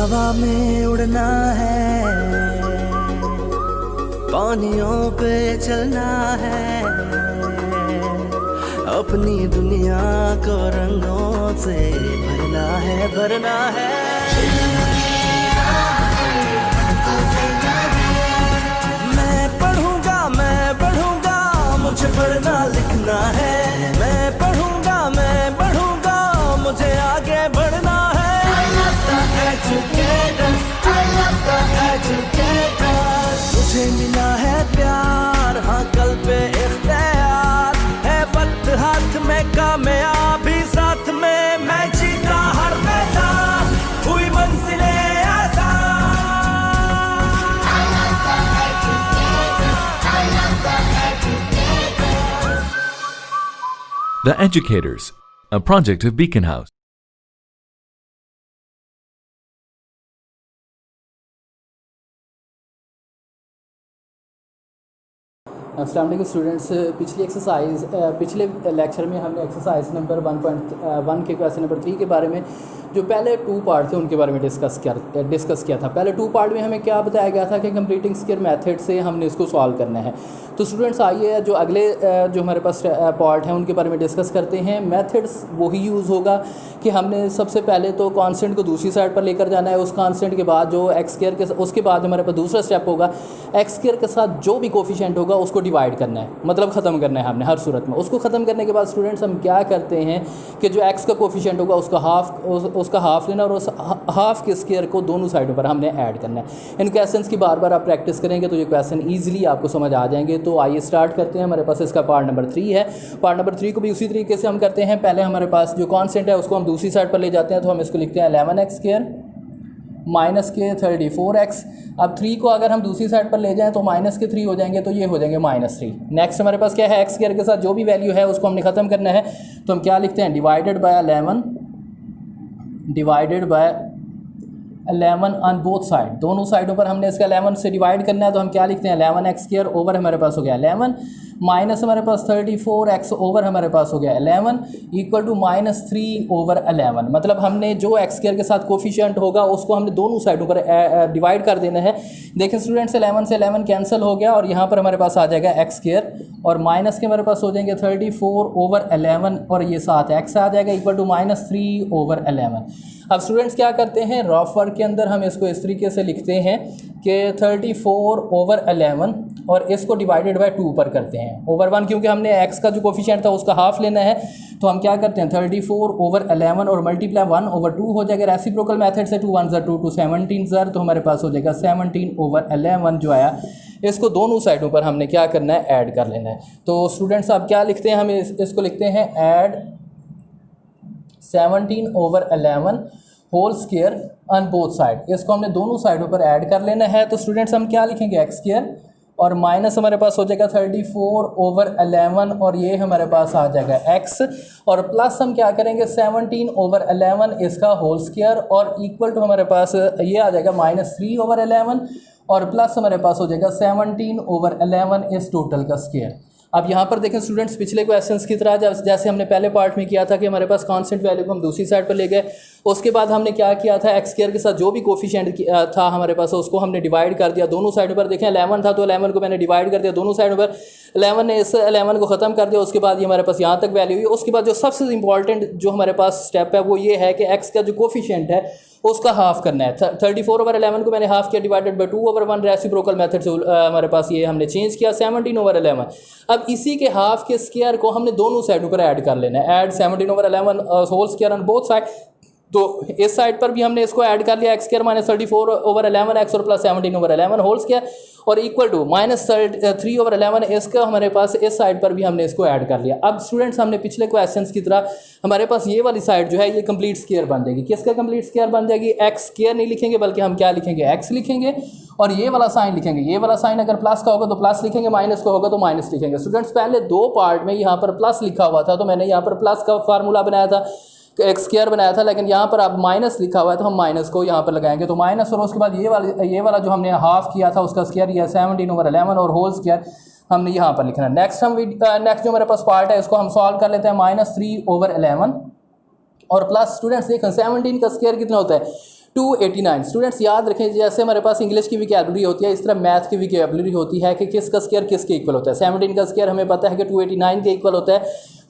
हवा में उड़ना है, पानियों पे चलना है, अपनी दुनिया को रंगों से भरना है, भरना है। मैं पढ़ूंगा, मैं बढ़ूंगा, मुझे पढ़ना लिखना है। मैं पढ़ूंगा, मैं बढ़ूंगा, मुझे आगे बढ़ना है। I love the educators, I love the educators। मुझे मिला है प्यार, हाँ कल पे इख्तियार है, वक्त हाथ में, कामयाबी साथ में, मैं जीता हर मैदान, हुई मंजिलें आसान। I love the educators, I love the educators। The Educators, a project of Beacon House. अस्सलाम वालेकुम स्टूडेंट्स। पिछले लेक्चर में हमने एक्सरसाइज नंबर 1.1 के क्वेश्चन नंबर 3 के बारे में जो पहले 2 पार्ट थे उनके बारे में डिस्कस किया था। पहले 2 पार्ट में हमें क्या बताया गया था कि कंप्लीटिंग स्क्वायर मेथड से हमने इसको सॉल्व करना है। तो स्टूडेंट्स आइए जो अगले जो हमारे पास पार्ट हैं उनके बारे में डिस्कस करते हैं। मेथड्स वही यूज़ होगा कि हमने सबसे पहले तो कांस्टेंट को दूसरी साइड पर लेकर जाना है, उस कांस्टेंट के बाद जो एक्स स्क्वायर के, उसके बाद हमारे पास दूसरा स्टेप होगा एक्स स्क्वायर के साथ जो भी कोफिशिएंट होगा उसको डिवाइड करना है, मतलब ख़त्म करना है हमने हर सूरत में। उसको ख़त्म करने के बाद स्टूडेंट्स हम क्या करते हैं कि जो एक्स का कोफिशिएंट होगा उसका हाफ लेना और उस हाफ के स्क्वायर को दोनों साइडों पर हमने ऐड करना है। इन क्वेश्चंस की बार बार आप प्रैक्टिस करेंगे तो ये क्वेश्चन ईजिली आपको समझ आ जाएंगे। तो आइए स्टार्ट करते हैं। हमारे पास इसका पार्ट नंबर 3 है। पार्ट नंबर 3 को भी उसी तरीके से हम करते हैं। पहले हमारे पास जो कॉन्स्टेंट है उसको हम दूसरी साइड पर ले जाते हैं, तो हम इसको लिखते हैं 11x² माइनस के 34x। अब 3 को अगर हम दूसरी साइड पर ले जाएं तो माइनस के 3 हो जाएंगे, तो ये हो जाएंगे -3। नेक्स्ट हमारे पास क्या है, एक्स स्क्वायर के साथ जो भी वैल्यू है उसको हमने ख़त्म करना है, तो हम क्या लिखते हैं divided by 11 on both side. दोनों साइडों पर हमने इसका 11 से डिवाइड करना है, तो हम क्या लिखते हैं 11x² ओवर हमारे पास हो गया 11 माइनस हमारे पास 34x ओवर हमारे पास हो गया 11 इक्वल टू -3 ओवर 11। मतलब हमने जो एक्स स्क्वायर के साथ कोफिशिएंट होगा उसको हमने दोनों साइडों पर डिवाइड कर देना है। देखें स्टूडेंट्स 11 से 11 कैंसिल हो गया और यहाँ पर हमारे पास आ जाएगा एक्स स्क्वायर और माइनस के हमारे पास हो जाएंगे 34 ओवर 11 और ये साथ एक्स आ जाएगा इक्वल टू -3 ओवर 11। अब स्टूडेंट्स क्या करते हैं, रफ वर्क के अंदर हम इसको इस तरीके से लिखते हैं कि 34 ओवर 11 और इसको डिवाइडेड बाय 2 पर करते हैं ओवर 1, क्योंकि हमने x का जो कोफिशिएंट था उसका हाफ लेना है। तो हम क्या करते हैं 34 ओवर 11 और मल्टीप्लाई 1 ओवर 2 हो जाएगा। रेसिप्रोकल मेथड से 2 1 ज़र 2 2 17 ज़र, तो हमारे पास हो जाएगा 17 ओवर 11 जो आया। इसको दोनों साइडों पर हमने क्या करना है, ऐड कर लेना है। तो स्टूडेंट्स आप क्या लिखते हैं, हम इसको लिखते हैं add 17 over 11 whole square on both side. इसको हमने दोनों साइडों पर ऐड कर लेना है। तो स्टूडेंट्स हम क्या लिखेंगे एक्स स्क्वायर और माइनस हमारे पास हो जाएगा 34 ओवर 11 और ये हमारे पास आ जाएगा x और प्लस हम क्या करेंगे 17 ओवर 11 इसका होल स्क्वायर और इक्वल टू हमारे पास ये आ जाएगा -3 ओवर 11 और प्लस हमारे पास हो जाएगा 17 ओवर 11 इस टोटल का स्क्वायर। अब यहाँ पर देखें स्टूडेंट्स पिछले क्वेश्चंस की तरह जैसे हमने पहले पार्ट में किया था कि हमारे पास कांस्टेंट वैल्यू को हम दूसरी साइड पर ले गए, उसके बाद हमने क्या किया था एक्स स्क्वायर के साथ जो भी कोफिशिएंट था हमारे पास उसको हमने डिवाइड कर दिया दोनों साइडों पर। देखें 11 था तो 11 को मैंने डिवाइड कर दिया दोनों साइडों पर, 11 ने इस 11 को ख़त्म कर दिया। उसके बाद ये हमारे पास यहाँ तक वैल्यू हुई। उसके बाद जो सबसे इंपॉर्टेंट जो हमारे पास स्टेप है वो ये है कि एक्स का जो कोफिशिएंट है उसका हाफ करना है। 34 ओवर 11 को मैंने हाफ किया divided by 2 over 1 reciprocal method से हमारे पास ये हमने चेंज किया 17 ओवर 11। अब इसी के हाफ के स्क्वायर को हमने दोनों साइडों पर ऐड कर लेना है, add 17 over 11 whole square on both side. तो इस साइड पर भी हमने इसको ऐड कर लिया x square minus 34 over 11 x और प्लस 17 ओवर 11 होल स्क्वायर और इक्वल टू -3 ओवर 11 इसका हमारे पास इस साइड पर भी हमने इसको ऐड कर लिया। अब स्टूडेंट्स हमने पिछले क्वेश्चंस की तरह हमारे पास ये वाली साइड जो है ये कंप्लीट स्क्वायर बन जाएगी। किसका कंप्लीट स्क्वायर बन जाएगी, एक्स स्क्वायर नहीं लिखेंगे बल्कि हम क्या लिखेंगे एक्स लिखेंगे और ये वाला साइन लिखेंगे। ये वाला साइन अगर प्लस का होगा तो प्लस लिखेंगे, माइनस का होगा तो माइनस लिखेंगे। स्टूडेंट्स पहले 2 पार्ट में यहाँ पर प्लस लिखा हुआ था तो मैंने यहाँ पर प्लस का फार्मूला बनाया था, एक्स स्क्वायर बनाया था, लेकिन यहाँ पर अब माइनस लिखा हुआ है तो हम माइनस को यहाँ पर लगाएंगे। तो माइनस और उसके बाद ये वाला जो हमने हाफ किया था उसका स्क्वायर ये 17 ओवर 11 और होल स्क्वायर हमने यहाँ पर लिखना है। नेक्स्ट जो मेरे पास पार्ट है इसको हम सॉल्व कर लेते हैं -3 ओवर 11 और प्लस स्टूडेंट्स देखें 17 का स्क्वायर कितना होता है 289। स्टूडेंट्स याद रखें, जैसे हमारे पास इंग्लिश की वोकैबुलरी होती है, इस तरह मैथ की वोकैबुलरी होती है कि किसका स्क्वायर किसके इक्वल होता है। 17 का स्क्वायर हमें पता है कि 289 के इक्वल होता है,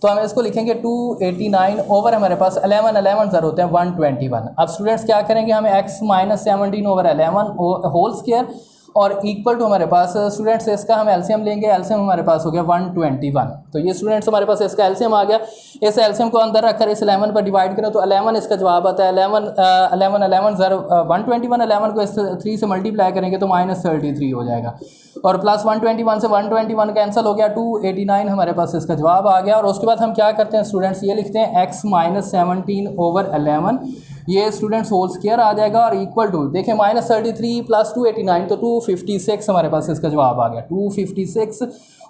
तो हम इसको लिखेंगे 289 ओवर हमारे पास 11 ज़र होते हैं 121। अब स्टूडेंट्स क्या करेंगे, हमें x minus 17 over 11 whole square और इक्वल टू हमारे पास स्टूडेंट्स इसका हम एलसीएम लेंगे, एलसीएम हमारे पास हो गया 121। तो ये स्टूडेंट्स हमारे पास इसका एलसीएम आ गया। इस एलसीएम को अंदर रखकर इस 11 पर डिवाइड करें तो 11 इसका जवाब आता है। 11 ज़र 121, 11 को इस 3 से मल्टीप्लाई करेंगे तो -33 हो जाएगा और प्लस 121 से 121 कैंसिल हो गया, 289 हमारे पास इसका जवाब आ गया। और उसके बाद हम क्या करते हैं स्टूडेंट्स, ये लिखते हैं x माइनस 17 ओवर 11, ये स्टूडेंट्स होल स्क्वायर आ जाएगा और इक्वल टू देखें -33 प्लस 289 तो 256 हमारे पास इसका जवाब आ गया, 256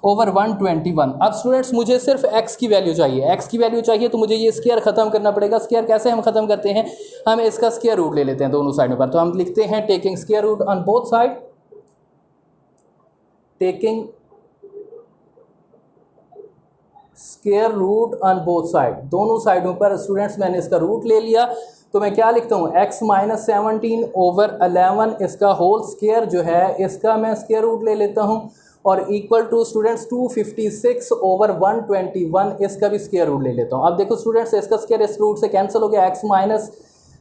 ओवर 121। अब स्टूडेंट्स मुझे सिर्फ x की वैल्यू चाहिए, x की वैल्यू चाहिए तो मुझे ये स्क्वायर खत्म करना पड़ेगा। स्क्वायर कैसे हम खत्म करते हैं, हम इसका स्क्वायर रूट ले लेते हैं दोनों साइडों पर। तो हम लिखते हैं taking square root on both side, taking square root on both side, दोनों साइडों पर स्टूडेंट्स मैंने इसका रूट ले लिया। तो मैं क्या लिखता हूँ, x माइनस 17 ओवर 11 इसका होल स्क्वायर जो है इसका मैं स्क्वायर रूट ले लेता हूँ और इक्वल टू स्टूडेंट्स 256 ओवर 121 इसका भी स्क्वायर रूट ले लेता हूँ। अब देखो स्टूडेंट्स इसका स्क्वायर इस रूट से कैंसिल हो गया, x माइनस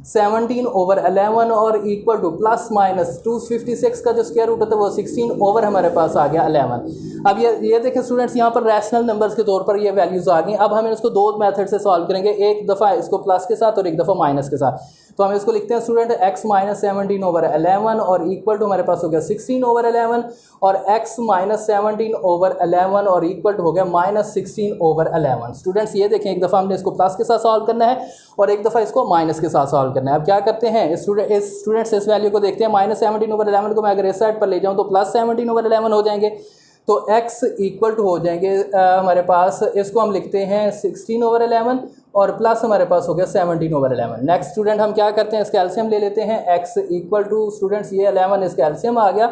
17 ओवर 11 और इक्वल टू प्लस माइनस 256 का जो स्क्वायर रूट होता है वो 16 ओवर हमारे पास आ गया 11। अब ये देखें स्टूडेंट्स यहाँ पर रैशनल नंबर्स के तौर पर ये वैल्यूज़ आ गई। अब हम इसको दो मेथड से सॉल्व करेंगे, एक दफ़ा इसको प्लस के साथ और एक दफ़ा माइनस के साथ। तो हम इसको लिखते हैं स्टूडेंट x माइनस 17 ओवर 11 और इक्वल टू हमारे पास हो गया 16 ओवर 11 और x माइनस 17 ओवर 11 और इक्वल टू हो गया -16 ओवर 11। स्टूडेंट्स ये देखें, एक दफ़ा हमने इसको प्लस के साथ सॉल्व करना है और एक दफ़ा इसको माइनस के साथ सॉल्व करना है। अब क्या करते हैं स्टूडेंट्स इस वैल्यू को देखते हैं, -17 ओवर 11 को मैं अगर इस साइड पर ले जाऊँ तो +17 ओवर 11 हो जाएंगे, तो x इक्वल टू हो जाएंगे हमारे पास, इसको हम लिखते हैं 16 ओवर 11 और प्लस हमारे पास हो गया 17 ओवर 11। नेक्स्ट स्टूडेंट हम क्या करते हैं, इसका एलसीएम ले लेते हैं, x इक्वल टू स्टूडेंट्स ये 11 इसका एलसीएम आ गया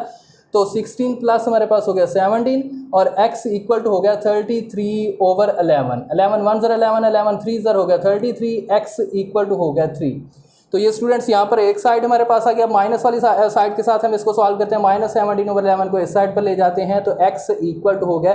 तो 16 प्लस हमारे पास हो गया 17 और x इक्वल टू हो गया 33 ओवर 11। 11 1 ज़र 11, 11 3 ज़र हो गया 33, x इक्वल टू हो गया 3। तो ये स्टूडेंट्स यहाँ पर एक साइड हमारे पास आ गया, माइनस वाली साइड के साथ हम इसको सॉल्व करते हैं, -17 ओवर 11 को इस साइड पर ले जाते हैं तो x इक्वल टू हो गया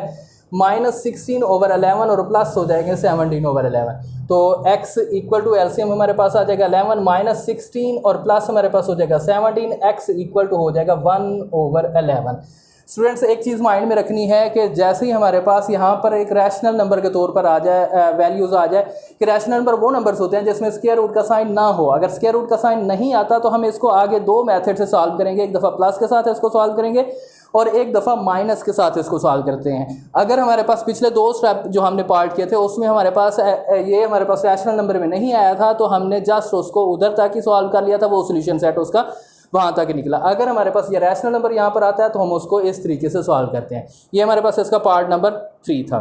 -16 ओवर 11 और प्लस हो जाएंगे 17 ओवर 11। तो x इक्वल टू एलसीएम हमारे पास आ जाएगा 11 -16 और प्लस हमारे पास हो जाएगा 17, x इक्वल टू हो जाएगा 1 ओवर 11। स्टूडेंट्स एक चीज़ माइंड में रखनी है कि जैसे ही हमारे पास यहाँ पर एक रैशनल नंबर के तौर पर आ जाए, वैल्यूज़ आ जाए कि रैशनल नंबर वो नंबर्स होते हैं जिसमें स्क्वायर रूट का साइन ना हो। अगर स्क्वायर रूट का साइन नहीं आता तो हम इसको आगे दो मेथड से सॉल्व करेंगे, एक दफ़ा प्लस के साथ इसको सॉल्व करेंगे और एक दफ़ा माइनस के साथ इसको सॉल्व करते हैं। अगर हमारे पास पिछले दो स्टेप जो हमने पार्ट किए थे उसमें हमारे पास ये हमारे पास रैशनल नंबर में नहीं आया था तो हमने जस्ट उसको उधर तक ही सॉल्व कर लिया था, वो सोल्यूशन सेट उसका वहाँ तक निकला। अगर हमारे पास ये रैशनल नंबर यहाँ पर आता है तो हम उसको इस तरीके से सॉल्व करते हैं। ये हमारे पास इसका पार्ट नंबर 3 था।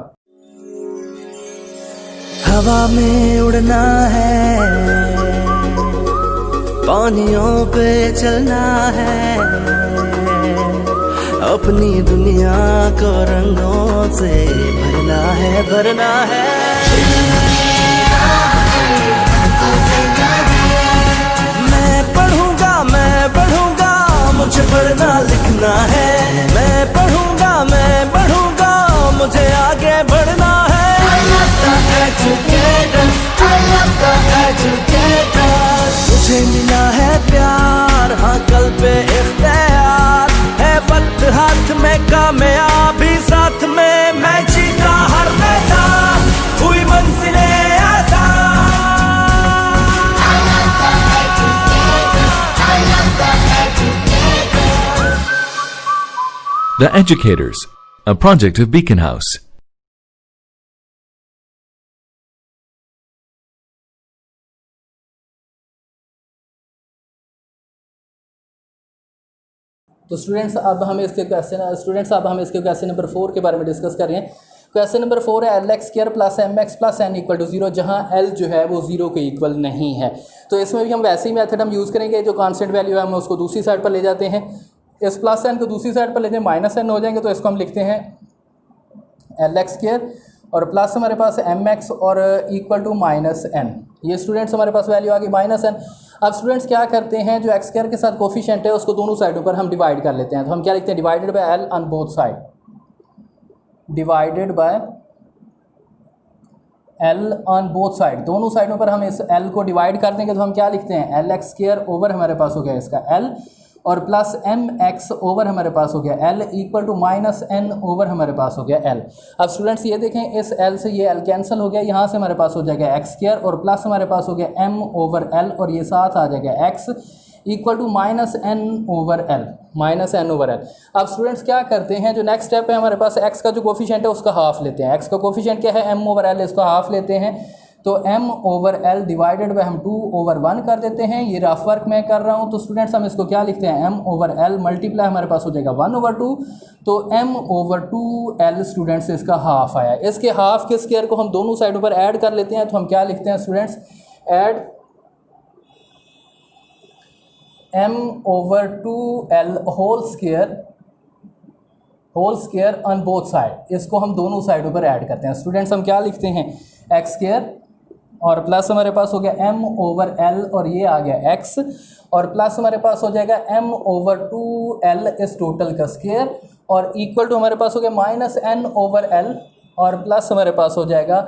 हवा में उड़ना है, पानियों पे चलना है, अपनी दुनिया को रंगों से भरना है, भरना है। मैं पढ़ूंगा, मुझे पढ़ना लिखना है। मैं पढ़ूंगा, मुझे आगे बढ़ना है। I love the educator, I love the educator। मुझे मिला है प्यार, हाँ कल पे इख्तियार है, वक्त हाथ में कामयाबी साथ में, मैं जीता हर मैदान, हुई मंजिलें आसान। The Educators, a project of Beacon House. तो स्टूडेंट्स अब हम इसके क्वेश्चन नंबर 4 के बारे में डिस्कस कर रहे हैं। क्वेश्चन नंबर 4 है L X square plus M X plus N equal to 0, जहाँ एल जो है वो 0 के इक्वल नहीं है। तो इसमें भी हम वैसे ही मेथड हम यूज़ करेंगे, जो कांस्टेंट वैल्यू है हम उसको दूसरी साइड पर ले जाते हैं, इस प्लस एन को दूसरी साइड पर लेते हैं, माइनस एन हो जाएंगे तो इसको हम लिखते हैं एल एक्स स्क्वायर और प्लस हमारे पास एम एक्स और इक्वल टू माइनस एन। ये स्टूडेंट्स हमारे पास वैल्यू आ गई माइनस एन। अब स्टूडेंट्स क्या करते हैं, जो एक्स स्क्वायर के साथ कोफिशिएंट है उसको दोनों साइडों पर हम डिवाइड कर लेते हैं। तो हम क्या लिखते हैं, divided by L on both side, divided by L on both side, दोनों साइडों पर हम इस एल को डिवाइड कर देंगे। तो हम क्या लिखते हैं, एल एक्स स्क्वायर ओवर हमारे पास हो गया इसका एल, और प्लस एम एक्स ओवर हमारे पास हो गया L, equal to minus N over हमारे पास हो गया एल। अब स्टूडेंट्स ये देखें, इस एल से ये एल कैंसिल हो गया, यहाँ से हमारे पास हो जाएगा एक्स स्क्वायर और प्लस हमारे पास हो गया एम ओवर एल, और ये साथ आ जाएगा X equal to minus N over L, minus N over L. अब स्टूडेंट्स क्या करते हैं, जो नेक्स्ट स्टेप है हमारे पास, एक्स का जो कोफिशिएंट है उसका हाफ लेते हैं। एक्स का कोफिशिएंट क्या है, एम ओवर एल, इसको हाफ लेते हैं। तो m over L divided by हम 2 ओवर 1 कर देते हैं। ये रफ वर्क मैं कर रहा हूँ। तो स्टूडेंट्स हम इसको क्या लिखते हैं, m ओवर एल मल्टीप्लाई हमारे पास हो जाएगा 1 ओवर 2। तो m ओवर 2 एल स्टूडेंट्स इसका हाफ आया। इसके हाफ के स्क्वायर को हम दोनों साइडों पर ऐड कर लेते हैं। तो हम क्या लिखते हैं students, add m over 2 L whole square on both side. इसको हम दोनों साइडों पर ऐड करते हैं। स्टूडेंट्स हम क्या लिखते हैं, एक्स स्क्वायर और प्लस हमारे पास हो गया m ओवर l, और ये आ गया x, और प्लस हमारे पास हो जाएगा m ओवर 2l इस टोटल का स्क्वायर, और इक्वल टू हमारे पास हो गया माइनस n ओवर l, और प्लस हमारे पास हो जाएगा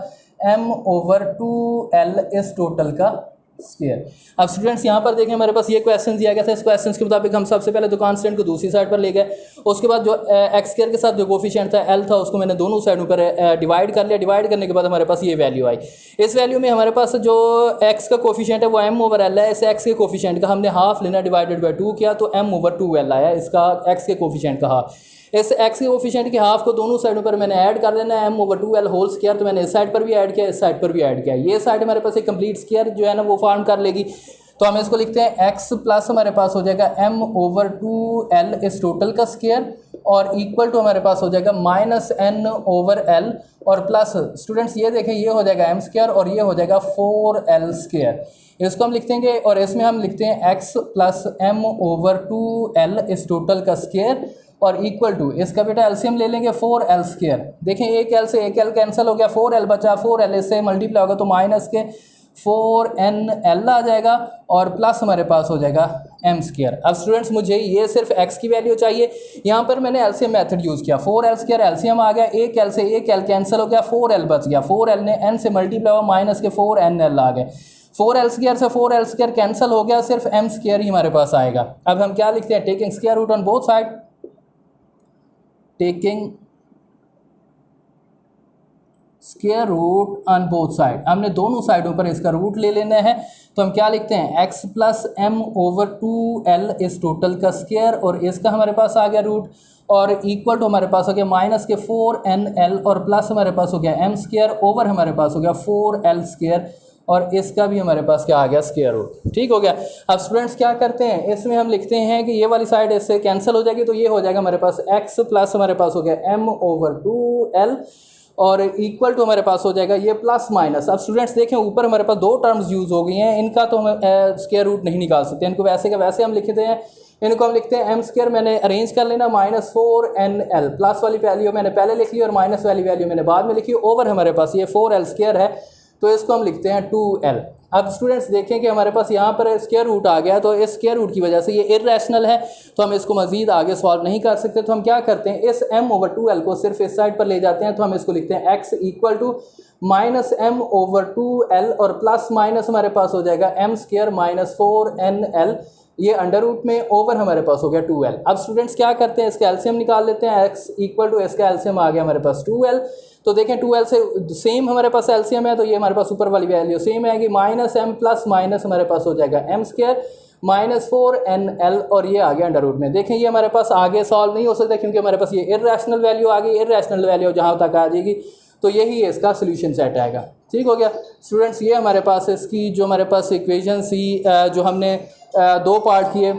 m ओवर 2l इस टोटल का स्क्वायर। अब स्टूडेंट्स यहाँ पर देखें, हमारे पास ये क्वेश्चन दिया गया था। इस क्वेश्चन के मुताबिक हम सबसे पहले तो कांस्टेंट को दूसरी साइड पर ले गए। उसके बाद जो एक्स स्क्वायर के साथ जो कोफिशिएंट था एल था, उसको मैंने दोनों साइडों पर डिवाइड कर लिया। डिवाइड करने के बाद हमारे पास ये वैल्यू आई। इस वैल्यू में हमारे पास जो एक्स का कोफिशिएंट है वो एम ओवर एल है। इस एक्स के कोफिशिएंट का हमने हाफ लेना, डिवाइडेड बाय 2 किया, तो एम ओवर 2l आया इसका एक्स के कोफिशिएंट का हाफ। इस एक्स के कोफिशिएंट के हाफ को दोनों साइडों पर मैंने ऐड कर देना है, m over 2l whole square. तो मैंने इस साइड पर भी ऐड किया, इस साइड पर भी ऐड किया। ये साइड हमारे पास एक कंप्लीट स्क्वायर जो है ना वो फॉर्म कर लेगी। तो हम इसको लिखते हैं x प्लस हमारे पास हो जाएगा m ओवर 2l इस टोटल का स्क्वायर, और इक्वल टू हमारे पास हो जाएगा माइनस n ओवर l, और प्लस स्टूडेंट्स ये देखें, ये हो जाएगा m स्क्वायर और ये हो जाएगा 4l स्क्वायर। इसको हम लिख देंगे, और इसमें हम लिखते हैं x plus m over 2l इस टोटल का स्क्वायर, और इक्वल टू इसका बेटा एलसीएम ले लेंगे 4l स्क्वायर। देखें एक l से एक l कैंसिल हो गया, 4l बचा, 4l इससे मल्टीप्लाई होगा तो माइनस के 4nl आ जाएगा, और प्लस हमारे पास हो जाएगा m स्क्वायर। अब स्टूडेंट्स मुझे ये सिर्फ x की वैल्यू चाहिए। यहाँ पर मैंने एलसीएम मेथड यूज़ किया, 4l स्क्वायर एलसीएम आ गया, एक l से एक l कैंसिल हो गया, 4l बच गया, 4l ने n से मल्टीप्लाई हुआ, माइनस के 4nl आ गए। 4l स्क्वायर से 4l स्क्वायर कैंसिल हो गया, सिर्फ m स्क्वायर ही हमारे पास आएगा। अब हम क्या लिखते हैं, taking square root on both side, taking square root on both side. हमने दोनों साइडों पर इसका रूट ले लेना है। तो हम क्या लिखते हैं, x plus m over 2l इस टोटल का स्क्वायर, और इसका हमारे पास आ गया रूट, और इक्वल टू हमारे पास हो गया माइनस के 4nl, और प्लस हमारे पास हो गया m स्क्वायर ओवर हमारे पास हो गया 4l स्क्वायर, और इसका भी हमारे पास क्या आ गया, स्क्वायर रूट। ठीक हो गया। अब स्टूडेंट्स क्या करते हैं, इसमें हम लिखते हैं कि ये वाली साइड इससे कैंसिल हो जाएगी, तो ये हो जाएगा हमारे पास x प्लस हमारे पास हो गया m ओवर 2l, और इक्वल टू हमारे पास हो जाएगा ये प्लस माइनस। अब स्टूडेंट्स देखें, ऊपर हमारे पास दो टर्म्स यूज़ हो गई हैं, इनका तो हम स्क्वायर रूट नहीं निकाल सकते, इनको वैसे का वैसे हम लिखते हैं। इनको हम लिखते हैं m स्क्वायर, मैंने अरेंज कर लेना, माइनस 4nl, प्लस वाली वैल्यू मैंने पहले लिख ली और माइनस वाली वैल्यू मैंने बाद में लिखी, ओवर हमारे पास ये 4l स्क्वायर है, तो इसको हम लिखते हैं 2l। अब स्टूडेंट्स देखें कि हमारे पास यहाँ पर स्क्वायर रूट आ गया, तो इस स्क्वायर रूट की वजह से ये इर्रेशनल है, तो हम इसको मजीद आगे सॉल्व नहीं कर सकते। तो हम क्या करते हैं, इस m ओवर 2l को सिर्फ इस साइड पर ले जाते हैं। तो हम इसको लिखते हैं x equal to minus m over 2l, और प्लस माइनस हमारे पास हो जाएगा m स्क्वायर माइनस 4nl, ये अंडर रूट में, ओवर हमारे पास हो गया 2l। अब स्टूडेंट्स क्या करते हैं, इसका एलसीएम निकाल लेते हैं। x इक्वल टू इसका एलसीएम आ गया हमारे पास 2l। तो देखें 2l से सेम हमारे पास एलसीएम है, तो ये हमारे पास ऊपर वाली वैल्यू सेम आएगी, माइनस m प्लस माइनस हमारे पास हो जाएगा m स्क्वायर माइनस 4nl, और ये आ गया अंडर रूट में। देखें ये हमारे पास आगे सॉल्व नहीं हो सकता, क्योंकि हमारे पास ये इर्रेशनल वैल्यू आ गई। इर्रेशनल वैल्यू जहाँ तक आ जाएगी तो यही इसका सोल्यूशन सेट आएगा। ठीक हो गया स्टूडेंट्स, ये हमारे पास इसकी जो हमारे पास इक्वेशन सी जो हमने दो पार्ट किए,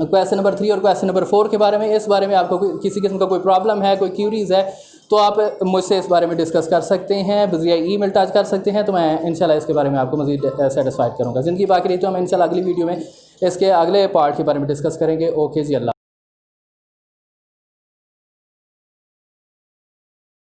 क्वेश्चन नंबर 3 और क्वेश्चन नंबर 4 के बारे में। इस बारे में आपको किसी किस्म का कोई प्रॉब्लम है, कोई क्यूरीज है, तो आप मुझसे इस बारे में डिस्कस कर सकते हैं, बज़िया ईमेल टच कर सकते हैं, तो मैं इंशाल्लाह इसके बारे में आपको मज़ीद सेटिस्फाइड करूँगा। ज़िंदगी बाकी रही तो हम इंशाल्लाह अगली वीडियो में इसके अगले पार्ट के बारे में डिस्कस करेंगे। ओके जी, अल्लाह।